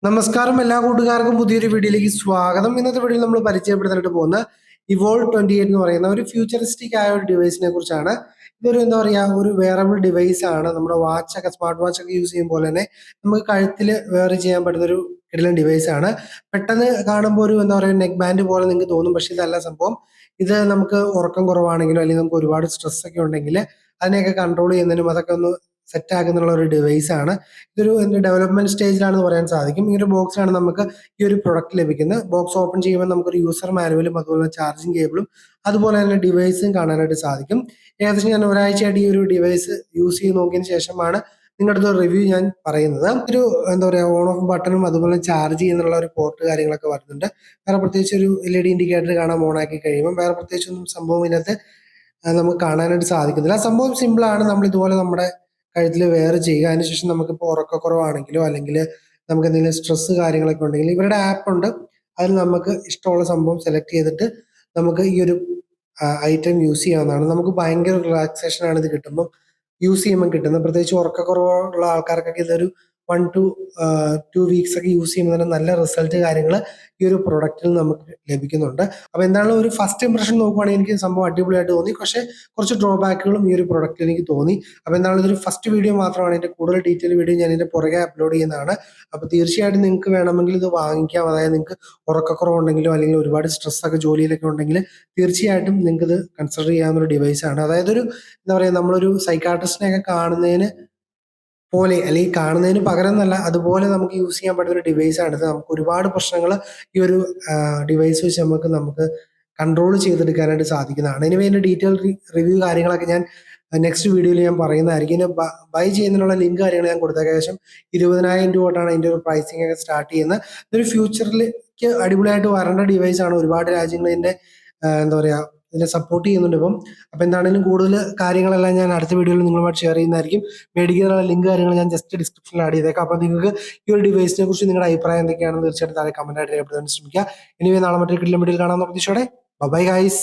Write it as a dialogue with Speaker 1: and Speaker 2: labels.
Speaker 1: നമസ്കാരം എല്ലാ കൂട്ടുകാർക്കും പുതിയൊരു വീഡിയോയിലേക്ക് സ്വാഗതം. ഇന്നത്തെ വീഡിയോയിൽ നമ്മൾ പരിചയപ്പെടുത്താനായിട്ട് പോകുന്ന ഇവോൾവ് 28 എന്ന് പറയുന്ന ഒരു ഫ്യൂച്ചറിസ്റ്റിക് ആയ ഒരു ഡിവൈസിനെ കുറിച്ചാണ്. ഇതൊരു എന്താ പറയുക, ഒരു വെയറബിൾ ഡിവൈസ് ആണ്. നമ്മുടെ വാച്ചൊക്കെ, സ്മാർട്ട് വാച്ച് ഒക്കെ യൂസ് ചെയ്യും പോലെ തന്നെ നമുക്ക് കഴുത്തിൽ വെയർ ചെയ്യാൻ പറ്റുന്ന ഒരു കിടിലൻ ഡിവൈസ് ആണ്. പെട്ടെന്ന് കാണുമ്പോൾ ഒരു എന്താ പറയുക നെക്ക് ബാൻഡ് പോലെ നിങ്ങൾക്ക് തോന്നും, പക്ഷെ ഇതല്ല സംഭവം. ഇത് നമുക്ക് ഉറക്കം കുറവാണെങ്കിലോ അല്ലെങ്കിൽ നമുക്ക് ഒരുപാട് സ്ട്രെസ് ഒക്കെ ഉണ്ടെങ്കിൽ അതിനെയൊക്കെ കൺട്രോൾ ചെയ്യുന്നതിനും അതൊക്കെ ഒന്ന് സെറ്റ് ആക്കുന്നുള്ള ഒരു ഡിവൈസ് ആണ്. ഇതൊരു ഡെവലപ്മെന്റ് സ്റ്റേജിലാണെന്ന് പറയാൻ സാധിക്കും. ഈ ഒരു ബോക്സിലാണ് നമുക്ക് ഈ ഒരു പ്രൊഡക്റ്റ് ലഭിക്കുന്നത്. ബോക്സ് ഓപ്പൺ ചെയ്യുമ്പോൾ നമുക്കൊരു യൂസർ മാനുവലും അതുപോലെ ചാർജിങ് കേബിളും അതുപോലെ തന്നെ ഡിവൈസും കാണാനായിട്ട് സാധിക്കും. ഏകദേശം ഞാൻ ഒരാഴ്ചയായിട്ട് ഈ ഒരു ഡിവൈസ് യൂസ് ചെയ്ത് നോക്കിയതിന് ശേഷമാണ് നിങ്ങളുടെ അടുത്ത് റിവ്യൂ ഞാൻ പറയുന്നത്. ഒരു എന്താ പറയുക, ഓൺ ഓഫ് ബട്ടണും അതുപോലെ ചാർജ് ചെയ്യുന്നുള്ള ഒരു പോർട്ട് കാര്യങ്ങളൊക്കെ വരുന്നുണ്ട്. വേറെ പ്രത്യേകിച്ച് ഒരു LED ഇൻഡിക്കേറ്റർ കാണാൻ ഓൺ ആക്കി കഴിയുമ്പോൾ വേറെ പ്രത്യേകിച്ചൊന്നും സംഭവം ഇതിനകത്ത് നമുക്ക് കാണാനായിട്ട് സാധിക്കുന്നില്ല. സംഭവം സിമ്പിളാണ്. നമ്മൾ ഇതുപോലെ നമ്മുടെ കഴുത്തിൽ വെയർ ചെയ്യുക. അതിനുശേഷം നമുക്കിപ്പോൾ ഉറക്കക്കുറവാണെങ്കിലോ അല്ലെങ്കിൽ നമുക്ക് എന്തെങ്കിലും സ്ട്രെസ് കാര്യങ്ങളൊക്കെ ഉണ്ടെങ്കിൽ ഇവരുടെ ആപ്പ് ഉണ്ട്. അതിൽ നമുക്ക് ഇഷ്ടമുള്ള സംഭവം സെലക്ട് ചെയ്തിട്ട് നമുക്ക് ഈ ഒരു ഐറ്റം യൂസ് ചെയ്യാവുന്നതാണ്. നമുക്ക് ഭയങ്കര റിലാക്സേഷൻ ആണ് ഇത് കിട്ടുമ്പോൾ യൂസ് ചെയ്യുമ്പോൾ കിട്ടുന്നത്. പ്രത്യേകിച്ച് ഉറക്കക്കുറവുള്ള ആൾക്കാർക്കൊക്കെ ഇതൊരു 1 to 2 വീക്സ് ഒക്കെ യൂസ് ചെയ്യുമ്പോൾ തന്നെ നല്ല റിസൾട്ട് കാര്യങ്ങൾ ഈ ഒരു പ്രൊഡക്റ്റിൽ നമുക്ക് ലഭിക്കുന്നുണ്ട്. അപ്പോൾ എന്താണ് ഒരു ഫസ്റ്റ് ഇംപ്രഷൻ നോക്കുവാണെങ്കിൽ എനിക്ക് സംഭവം അടിപൊളിയായിട്ട് തോന്നി. പക്ഷേ കുറച്ച് ഡ്രോബാക്കുകളും ഈ ഒരു പ്രൊഡക്റ്റിൽ എനിക്ക് തോന്നി. അപ്പോൾ എന്താണ് ഇതൊരു ഫസ്റ്റ് വീഡിയോ മാത്രമാണ്. ഇതിന്റെ കൂടുതൽ ഡീറ്റെയിൽ വീഡിയോ ഞാൻ ഇതിന്റെ പുറകെ അപ്ലോഡ് ചെയ്യുന്നതാണ്. അപ്പോൾ തീർച്ചയായിട്ടും നിങ്ങൾക്ക് വേണമെങ്കിൽ ഇത് വാങ്ങിക്കാം. അതായത് നിങ്ങൾക്ക് ഉറക്കക്കുറവുണ്ടെങ്കിലോ അല്ലെങ്കിൽ ഒരുപാട് സ്ട്രെസ് ഒക്കെ ജോലിയിലൊക്കെ ഉണ്ടെങ്കിൽ തീർച്ചയായിട്ടും നിങ്ങൾക്ക് ഇത് കൺസിഡർ ചെയ്യാവുന്ന ഒരു ഡിവൈസ് ആണ്. അതായത് ഒരു എന്താ പറയുക, നമ്മളൊരു സൈക്കാട്രിസ്റ്റിനെയൊക്കെ കാണുന്നതിന് പോലെ അല്ലെങ്കിൽ കാണുന്നതിന് പകരം എന്നല്ല, അതുപോലെ നമുക്ക് യൂസ് ചെയ്യാൻ പറ്റുന്ന ഒരു ഡിവൈസ് ആണ് ഇത്. നമുക്ക് ഒരുപാട് പ്രശ്നങ്ങൾ ഈ ഒരു ഡിവൈസ് വെച്ച് നമുക്ക് കൺട്രോൾ ചെയ്തെടുക്കാനായിട്ട് സാധിക്കുന്നതാണ്. ഇനി ഇതിന്റെ ഡീറ്റെയിൽ റിവ്യൂ കാര്യങ്ങളൊക്കെ ഞാൻ നെക്സ്റ്റ് വീഡിയോയിൽ ഞാൻ പറയുന്നതായിരിക്കും. ഇനി ബൈ ചെയ്യുന്നതിനുള്ള ലിങ്ക് കാര്യങ്ങൾ ഞാൻ കൊടുത്തേക്കാം. ഏകദേശം 20,000 രൂപ തൊട്ടാണ് ഇതിന്റെ ഒരു പ്രൈസിങ് ഒക്കെ സ്റ്റാർട്ട് ചെയ്യുന്നത്. ഇതൊരു ഫ്യൂച്ചറിലേക്ക് അടിപൊളിയായിട്ട് വരേണ്ട ഡിവൈസ് ആണ്. ഒരുപാട് രാജ്യങ്ങൾ ഇതിന്റെ എന്താ പറയുക ഇതിനെ സപ്പോർട്ട് ചെയ്യുന്നുണ്ട് ഇപ്പം. അപ്പൊ എന്താണെങ്കിലും കൂടുതൽ കാര്യങ്ങളെല്ലാം ഞാൻ അടുത്ത വീഡിയോയിൽ നിങ്ങളുമായിട്ട് ഷെയർ ചെയ്യുന്നതായിരിക്കും. മേടിക്കാനുള്ള ലിങ്ക് കാര്യങ്ങൾ ഞാൻ ജസ്റ്റ് ഡിസ്ക്രിപ്ഷനിൽ ആഡ് ചെയ്തേക്കാം. അപ്പൊ നിങ്ങൾക്ക് ഈ ഒരു ഡിവൈസിനെ കുറിച്ച് നിങ്ങളുടെ അഭിപ്രായം എന്തൊക്കെയാണെന്ന് തീർച്ചയായിട്ടും താഴെ കമന്റ് ആയിട്ട് രേഖപ്പെടുത്താൻ ശ്രമിക്കുക. ഇനി നാളെ മറ്റൊരു കിടിലൻ വീഡിയോയിൽ കാണാമെന്ന പ്രതീക്ഷയോടെ ബൈ ഗൈസ്.